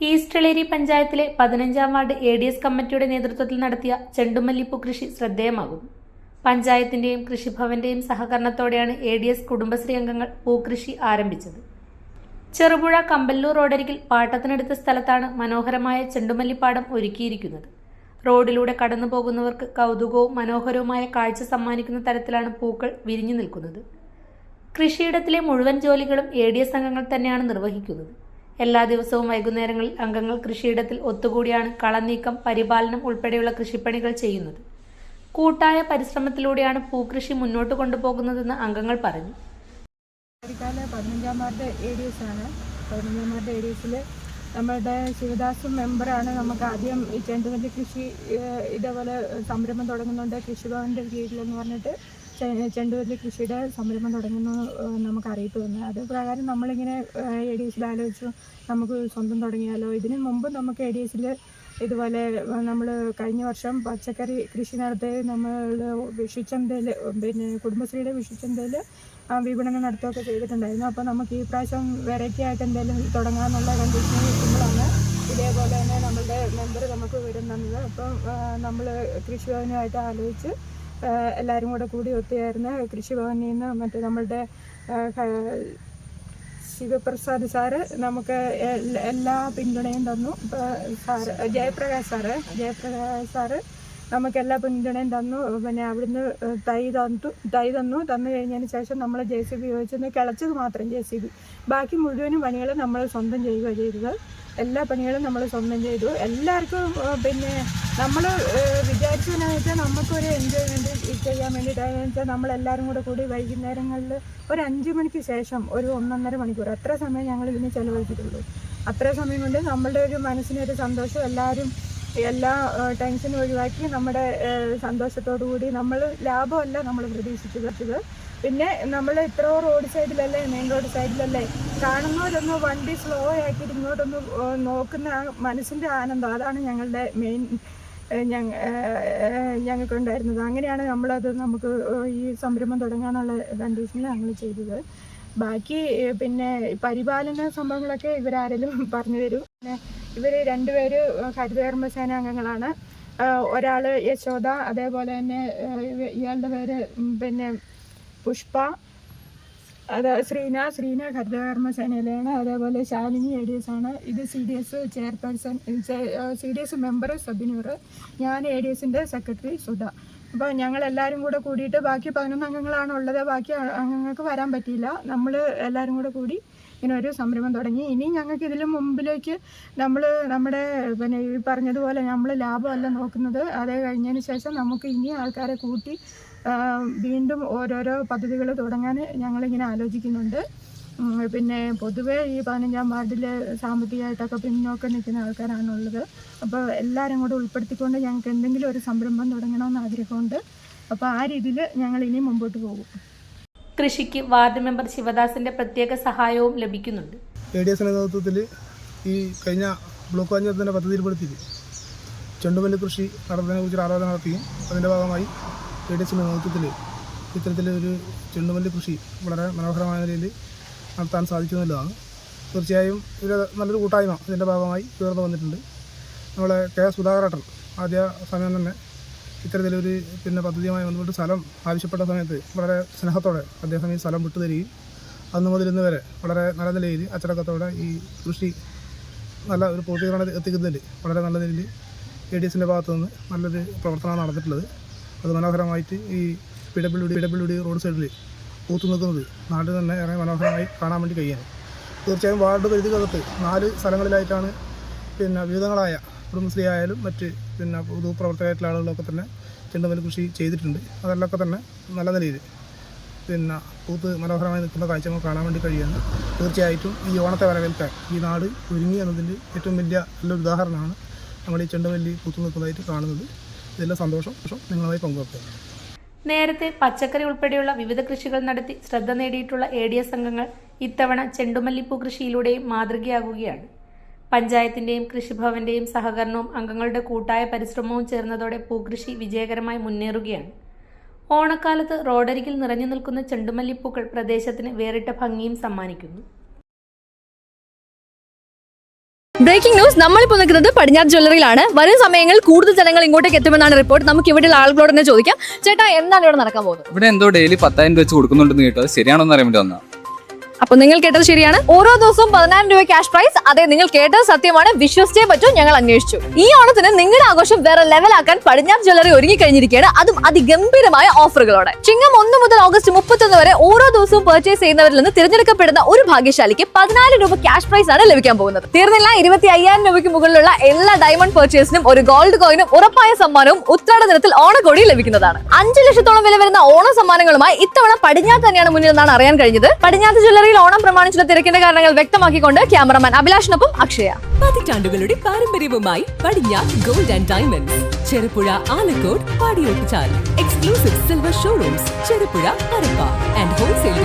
ഈസ്റ്റളേരി പഞ്ചായത്തിലെ 15-ാം ward ADS കമ്മിറ്റിയുടെ നേതൃത്വത്തിൽ നടത്തിയ ചെണ്ടുമല്ലിപ്പൂ കൃഷി ശ്രദ്ധേയമാകുന്നു. പഞ്ചായത്തിന്റെയും കൃഷിഭവന്റെയും സഹകരണത്തോടെയാണ് ADS കുടുംബശ്രീ അംഗങ്ങൾ പൂക്കൃഷി ആരംഭിച്ചത്. ചെറുപുഴ കമ്പല്ലൂർ റോഡരികിൽ പാട്ടത്തിനെടുത്ത സ്ഥലത്താണ് മനോഹരമായ ചെണ്ടുമല്ലിപ്പാടം ഒരുക്കിയിരിക്കുന്നത്. റോഡിലൂടെ കടന്നു പോകുന്നവർക്ക് കൗതുകവും മനോഹരവുമായ കാഴ്ച സമ്മാനിക്കുന്ന തരത്തിലാണ് പൂക്കൾ വിരിഞ്ഞു നിൽക്കുന്നത്. കൃഷിയിടത്തിലെ മുഴുവൻ ജോലികളും ADS അംഗങ്ങൾ തന്നെയാണ് നിർവഹിക്കുന്നത്. എല്ലാ ദിവസവും വൈകുന്നേരങ്ങളിൽ അംഗങ്ങൾ കൃഷിയിടത്തിൽ ഒത്തുകൂടിയാണ് കളനീക്കം, പരിപാലനം ഉൾപ്പെടെയുള്ള കൃഷിപ്പണികൾ ചെയ്യുന്നത്. കൂട്ടായ പരിശ്രമത്തിലൂടെയാണ് പൂക്കൃഷി മുന്നോട്ട് കൊണ്ടുപോകുന്നതെന്ന് അംഗങ്ങൾ പറഞ്ഞു. 15-ാം വാർഡ് ADS ആണ്. 15-ാം വാർഡ് ADSൽ നമ്മുടെ ശിവദാസ് മെമ്പറാണ് നമുക്ക് ആദ്യം ഈ ചെണ്ടുമല്ലി കൃഷി ഇതേപോലെ സംരംഭം തുടങ്ങുന്നുണ്ട്. കൃഷിഭവൻ്റെ കീഴിലെന്ന് പറഞ്ഞിട്ട് ചെണ്ടുമല്ലി കൃഷിയുടെ സംരംഭം തുടങ്ങുന്നു നമുക്ക് അറിയിപ്പ് തന്നു. അത് പ്രകാരം നമ്മളിങ്ങനെ ADSൽ ആലോചിച്ചു നമുക്ക് സ്വന്തം തുടങ്ങിയാലോ. ഇതിനു മുമ്പ് നമുക്ക് ADSൽ ഇതുപോലെ നമ്മൾ കഴിഞ്ഞ വർഷം പച്ചക്കറി കൃഷി നടത്തി നമ്മൾ വിഷുച്ചന്തയിൽ കുടുംബശ്രീയുടെ വിഷുച്ചന്തയിൽ വിപണനം നടത്തുകയൊക്കെ ചെയ്തിട്ടുണ്ടായിരുന്നു. അപ്പോൾ നമുക്ക് ഈ പ്രാവശ്യം വെറൈറ്റി ആയിട്ട് എന്തെങ്കിലും തുടങ്ങാമെന്നുള്ള കണ്ടീഷനിൽ നിൽക്കുമ്പോഴാണ് ഇതേപോലെ തന്നെ നമ്മളുടെ മെമ്പർ നമുക്ക് വിവരം തന്നത്. അപ്പം നമ്മൾ കൃഷിഭവനുമായിട്ട് ആലോചിച്ച് എല്ലാവരും കൂടി ഒത്തുചേർന്ന് കൃഷിഭവനിൽ നിന്ന് മറ്റേ നമ്മളുടെ ശിവപ്രസാദ് സാറ് നമുക്ക് എല്ലാ പിന്തുണയും തന്നു. ജയപ്രകാശ് സാറ് നമുക്ക് എല്ലാ പിന്തുണയും തന്നു. പിന്നെ അവിടുന്ന് തൈ തന്നു കഴിഞ്ഞതിന് ശേഷം നമ്മൾ JCB ഉപയോഗിച്ചൊന്ന് കിളച്ചത് മാത്രം JCB. ബാക്കി മുഴുവനും പണികൾ നമ്മൾ സ്വന്തം ചെയ്യുക ചെയ്തത്. എല്ലാ പണികളും നമ്മൾ സ്വന്തം ചെയ്തു. എല്ലാവർക്കും പിന്നെ നമ്മൾ വിചാരിച്ചതെന്ന് വെച്ചാൽ നമുക്കൊരു എൻജോയ്മെൻറ്റ് ചെയ്യാൻ വേണ്ടിയിട്ടാണെന്ന് വെച്ചാൽ നമ്മളെല്ലാവരും കൂടി വൈകുന്നേരങ്ങളിൽ ഒരു 5 മണിക്ക് ശേഷം ഒരു 1.5 മണിക്കൂർ അത്ര സമയം ഞങ്ങൾ ഇതിന് ചിലവഴിച്ചിട്ടുള്ളൂ. അത്ര സമയം കൊണ്ട് നമ്മളുടെ ഒരു മനസ്സിനൊരു സന്തോഷം, എല്ലാവരും എല്ലാ ടെൻഷനും ഒഴിവാക്കി നമ്മുടെ സന്തോഷത്തോടു കൂടി നമ്മൾ ലാഭമല്ല നമ്മൾ പ്രതീക്ഷിച്ചത്. പിന്നെ നമ്മൾ ഇത്രയോ റോഡ് സൈഡിലല്ലേ, മെയിൻ റോഡ് സൈഡിലല്ലേ, കാണുന്നവരൊന്ന് വണ്ടി സ്ലോ ആക്കിയിട്ട് ഇങ്ങോട്ടൊന്ന് നോക്കുന്ന മനസ്സിൻ്റെ ആനന്ദം, അതാണ് ഞങ്ങളുടെ മെയിൻ ഞങ്ങൾക്കുണ്ടായിരുന്നത്. അങ്ങനെയാണ് നമുക്ക് ഈ സംരംഭം തുടങ്ങാനുള്ള കണ്ടീഷനിൽ ഞങ്ങൾ ചെയ്തത്. ബാക്കി പിന്നെ പരിപാലന സംഭവങ്ങളൊക്കെ ഇവരാരെങ്കിലും പറഞ്ഞു തരും. പിന്നെ ഇവർ 2 പേര് ഹരിതകർമ്മസേന അംഗങ്ങളാണ്. ഒരാൾ യശോദ, അതേപോലെ തന്നെ ഇയാളുടെ പേര് പിന്നെ പുഷ്പ, ശ്രീന ഹരിതകർമ്മസേനയിലാണ്. അതേപോലെ ശാലിനി ADS ആണ്. ഇത് CDS ചെയർപേഴ്സൺ, CDS മെമ്പർ സബിനൂർ, ഞാൻ ADSൻ്റെ സെക്രട്ടറി സുധ. അപ്പോൾ ഞങ്ങളെല്ലാവരും കൂടിയിട്ട് ബാക്കി 11 അംഗങ്ങളാണ് ഉള്ളത്. ബാക്കി അംഗങ്ങൾക്ക് വരാൻ പറ്റിയില്ല. നമ്മൾ എല്ലാവരും കൂടി ഇങ്ങനെ ഒരു സംരംഭം തുടങ്ങി. ഇനി ഞങ്ങൾക്ക് ഇതിന് മുമ്പിലേക്ക് നമ്മുടെ പിന്നെ ഈ പറഞ്ഞതുപോലെ നമ്മൾ ലാഭമല്ല നോക്കുന്നത്. അത് കഴിഞ്ഞതിന് ശേഷം നമുക്ക് ഇനി ആൾക്കാരെ കൂട്ടി വീണ്ടും ഓരോരോ പദ്ധതികൾ തുടങ്ങാൻ ഞങ്ങളിങ്ങനെ ആലോചിക്കുന്നുണ്ട്. പിന്നെ പൊതുവേ ഈ 15-ാം വാർഡിൽ സാമ്പത്തികമായിട്ടൊക്കെ പിന്നോക്കം നിൽക്കുന്ന ആൾക്കാരാണുള്ളത്. അപ്പോൾ എല്ലാവരും കൂടെ ഉൾപ്പെടുത്തിക്കൊണ്ട് ഞങ്ങൾക്ക് എന്തെങ്കിലും ഒരു സംരംഭം തുടങ്ങണമെന്ന് ആഗ്രഹമുണ്ട്. അപ്പോൾ ആ രീതിയിൽ ഞങ്ങൾ ഇനി മുമ്പോട്ട് പോകും. കൃഷിക്ക് വാർഡ് മെമ്പർ ശിവദാസിന്റെ പ്രത്യേക സഹായവും ലഭിക്കുന്നുണ്ട്. ADS നേതൃത്വത്തിൽ ഈ കഴിഞ്ഞ ബ്ലോക്ക് പഞ്ചായത്തിൻ്റെ പദ്ധതിയിൽപ്പെടുത്തി ചെണ്ടുമല്ലി കൃഷി നടത്തുന്നതിനെക്കുറിച്ച് ആലോചന നടത്തുകയും അതിൻ്റെ ഭാഗമായി ADSൻ്റെ നേതൃത്വത്തിൽ ഇത്തരത്തിലൊരു ചെണ്ടുമല്ലി കൃഷി വളരെ മനോഹരമായ നിലയിൽ നടത്താൻ സാധിക്കുന്നതാണ്. തീർച്ചയായും ഇത് നല്ലൊരു കൂട്ടായ്മ ഇതിൻ്റെ ഭാഗമായി ഉയർന്നു വന്നിട്ടുണ്ട്. നമ്മളെ സുധാകരേട്ടൻ ആദ്യ സമയം തന്നെ ഇത്തരത്തിലൊരു പദ്ധതിയുമായി ബന്ധപ്പെട്ട് സ്ഥലം ആവശ്യപ്പെട്ട സമയത്ത് വളരെ സ്നേഹത്തോടെ അദ്ദേഹം ഈ സ്ഥലം വിട്ടുതരികയും അന്ന് മുതൽ ഇന്ന് വരെ വളരെ നല്ല നിലയിൽ അച്ചടക്കത്തോടെ ഈ കൃഷി നല്ല ഒരു പൂർത്തീകരണം എത്തിക്കുന്നതിൽ വളരെ നല്ല നിലയിൽ ADSൻ്റെ ഭാഗത്തുനിന്ന് നല്ലൊരു പ്രവർത്തനമാണ് നടന്നിട്ടുള്ളത്. അത് മനോഹരമായിട്ട് ഈ PWD റോഡ് സൈഡിൽ പൂത്തു നിൽക്കുന്നത് നാട്ടിൽ തന്നെ ഏറെ മനോഹരമായി കാണാൻ വേണ്ടി കഴിയാണ്. തീർച്ചയായും വാർഡ് പരിധിക്കകത്ത് 4 സ്ഥലങ്ങളിലായിട്ടാണ് വിവിധങ്ങളായ കുടുംബശ്രീ ആയാലും മറ്റ് പൊതുപ്രവർത്തകരായിട്ടുള്ള ആളുകളൊക്കെ തന്നെ ചെണ്ടുമല്ലി കൃഷി ചെയ്തിട്ടുണ്ട്. അതിലൊക്കെ തന്നെ നല്ല നിലയിൽ പൂത്ത് മനോഹരമായി നിൽക്കുന്ന കാഴ്ചകൾ കാണാൻ വേണ്ടി കഴിയുന്നു. തീർച്ചയായിട്ടും ഈ ഓണത്തെ വരവേൽക്കാൻ ഈ നാട് ഒരുങ്ങി എന്നതിൻ്റെ ഏറ്റവും വലിയ നല്ലൊരു ഉദാഹരണമാണ് നമ്മൾ ഈ ചെണ്ടുമല്ലി പൂത്തു നിൽക്കുന്നതായിട്ട് കാണുന്നത്. ഇതെല്ലാം സന്തോഷം നിങ്ങളുമായി പങ്കുവെക്കുക. നേരത്തെ പച്ചക്കറി ഉൾപ്പെടെയുള്ള വിവിധ കൃഷികൾ നടത്തി ശ്രദ്ധ നേടിയിട്ടുള്ള ADS അംഗങ്ങൾ ഇത്തവണ ചെണ്ടുമല്ലിപ്പൂ കൃഷിയിലൂടെയും മാതൃകയാകുകയാണ്. പഞ്ചായത്തിന്റെയും കൃഷിഭവന്റെയും സഹകരണവും അംഗങ്ങളുടെ കൂട്ടായ പരിശ്രമവും ചേർന്നതോടെ പൂക്കൃഷി വിജയകരമായി മുന്നേറുകയാണ്. ഓണക്കാലത്ത് റോഡരികിൽ നിറഞ്ഞു നിൽക്കുന്ന ചെണ്ടുമല്ലിപ്പൂക്കൾ പ്രദേശത്തിന് വേറിട്ട ഭംഗിയും സമ്മാനിക്കുന്നു. Breaking news. നമ്മളിപ്പോൾ നിൽക്കുന്നത് പടിഞ്ഞാറ് ജ്വല്ലറിയിലാണ്. വരും സമയങ്ങളിൽ കൂടുതൽ ജനങ്ങൾ ഇങ്ങോട്ടേക്ക് എത്തുമെന്നാണ് റിപ്പോർട്ട്. നമുക്ക് ഇവിടെയുള്ള ആളുകളോട് തന്നെ ചോദിക്കാം. ചേട്ടാ, എന്താണ് ഇവിടെ നടക്കാൻ പോകുന്നത്? ഇവിടെ എന്തോ ഡെയിലി 10,000 വെച്ച് കൊടുക്കുന്നുണ്ടെന്ന് കേട്ടോ. അത് ശരിയാണോ എന്ന് അറിയാൻ വേണ്ടി വന്നാ. അപ്പൊ നിങ്ങൾ കേട്ടത് ശരിയാണ്. ഓരോ ദിവസവും 10,000 രൂപ ക്യാഷ് പ്രൈസ്. അതെ, നിങ്ങൾ കേട്ടത് സത്യമാണ്. വിശ്വസിച്ചേ പറ്റൂ. ഞങ്ങൾ അന്വേഷിച്ചു. ഈ ഓണത്തിന് നിങ്ങളുടെ ആഘോഷം വേറെ ലെവലാക്കാൻ പടിഞ്ഞാറ് ജ്വല്ലറി ഒരുങ്ങി കഴിഞ്ഞിരിക്കുകയാണ്. അതും അതിഗംഭീരമായ ഓഫറുകളോടെ. ചിങ്ങം 1 മുതൽ ഓഗസ്റ്റ് 31 വരെ ഓരോ ദിവസവും പർച്ചേസ് ചെയ്യുന്നവരിൽ നിന്ന് തിരഞ്ഞെടുക്കപ്പെടുന്ന ഒരു ഭാഗ്യശാലിക്ക് 14 രൂപ ക്യാഷ് പ്രൈസ് ആണ് ലഭിക്കാൻ പോകുന്നത്. തീർന്നില്ല, 25,000 രൂപയ്ക്ക് മുകളിലുള്ള എല്ലാ ഡയമണ്ട് പർച്ചേസിനും ഒരു ഗോൾഡ് കോയിനും ഉറപ്പായ സമ്മാനവും ഉത്രാട ദിനത്തിൽ ഓണക്കോടി ലഭിക്കുന്നതാണ്. 5 ലക്ഷത്തോളം വില വരുന്ന ഓണ സമ്മാനങ്ങളുമായി ഇത്തവണ പടിഞ്ഞാറ് തന്നെയാണ് മുന്നിൽ നിന്നാണ് അറിയാൻ കഴിഞ്ഞത്. പടിഞ്ഞാറ് ജ്വല്ലറി ഓണം പ്രമാണിച്ചുള്ള തിരക്കിന്റെ കാരണങ്ങൾ വ്യക്തമാക്കിക്കൊണ്ട് ക്യാമറമാൻ അഭിലാഷിനൊപ്പം അക്ഷയ. പതിറ്റാണ്ടുകളുടെ പാരമ്പര്യവുമായി പടിഞ്ഞാറ് gold and diamonds, Cherupuzha, Alakode, Padiyottuchal. Exclusive silver showrooms, Cherupuzha, Parappa and wholesale